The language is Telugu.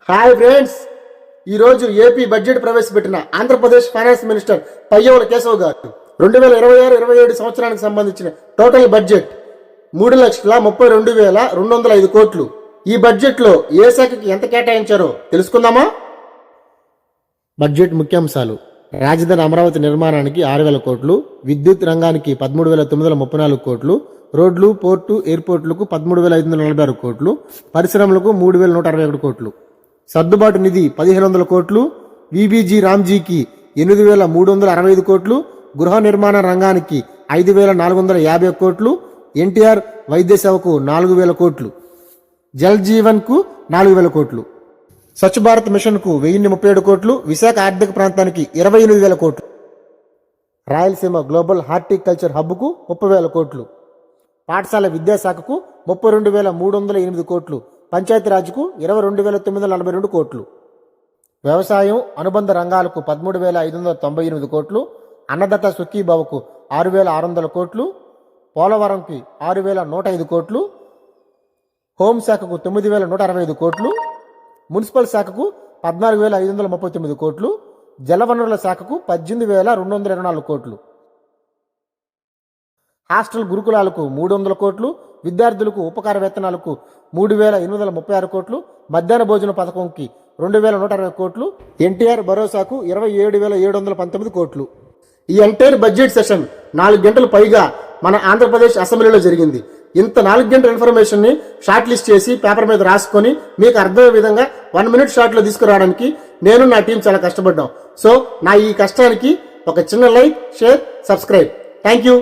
హాయ్ ఫ్రెండ్స్, ఈరోజు ఏపీ బడ్జెట్ ప్రవేశపెట్టిన ఆంధ్రప్రదేశ్ ఫైనాన్స్ మినిస్టర్ పయ్యవుల కేశవ్ గారు 2026-27 సంవత్సరానికి సంబంధించిన టోటల్ బడ్జెట్ 3,32,205 కోట్లు. ఈ బడ్జెట్లో ఏ శాఖకి ఎంత కేటాయించారో తెలుసుకుందామా? బడ్జెట్ ముఖ్యాంశాలు: రాజధాని అమరావతి నిర్మాణానికి 6,000 కోట్లు, విద్యుత్ రంగానికి 13,934 కోట్లు, రోడ్లు, పోర్టు, ఎయిర్పోర్టులకు 13,546 కోట్లు, పరిశ్రమలకు 3,161 కోట్లు. సర్దుబాటు నిధి 1,500 కోట్లు, విబిజీ రామ్జీకి 8,365 కోట్లు, గృహ నిర్మాణ రంగానికి 5,450 కోట్లు, ఎన్టీఆర్ వైద్య సేవకు 4,000 కోట్లు, జల్ జీవన్కు 4,000 కోట్లు, స్వచ్ఛ భారత్ మిషన్కు 1,037 కోట్లు, విశాఖ ఆర్థిక ప్రాంతానికి 28,000 కోట్లు, రాయలసీమ గ్లోబల్ హార్టికల్చర్ హబ్కు 30,000 కోట్లు, పాఠశాల విద్యాశాఖకు 32,308 కోట్లు, పంచాయతీరాజ్కు 22,942 కోట్లు, వ్యవసాయం అనుబంధ రంగాలకు 13,598 కోట్లు, అన్నదాత సుఖీభావకు 6,600 కోట్లు, పోలవరంకి 6,105 కోట్లు, హోంశాఖకు 9,165 కోట్లు, మున్సిపల్ శాఖకు 14,539 కోట్లు, జలవనరుల శాఖకు 18,224 కోట్లు, హాస్టల్ గురుకులాలకు 300 కోట్లు, విద్యార్థులకు ఉపకార వేతనాలకు 3,836 కోట్లు, మధ్యాహ్న భోజన పథకంకి 2,120 కోట్లు, ఎన్టీఆర్ భరోసాకు 27,719 కోట్లు. ఈ ఎంటైర్ బడ్జెట్ సెషన్ 4 గంటలు పైగా మన ఆంధ్రప్రదేశ్ అసెంబ్లీలో జరిగింది. ఇంత 4 గంటల ఇన్ఫర్మేషన్ ని షార్ట్ లిస్ట్ చేసి పేపర్ మీద రాసుకొని మీకు అర్థమయ్యే విధంగా 1 మినిట్ షార్ట్ లో తీసుకురావడానికి నేను నా టీం చాలా కష్టపడ్డాం. సో నా ఈ కష్టానికి ఒక చిన్న like, share, subscribe. Thank you.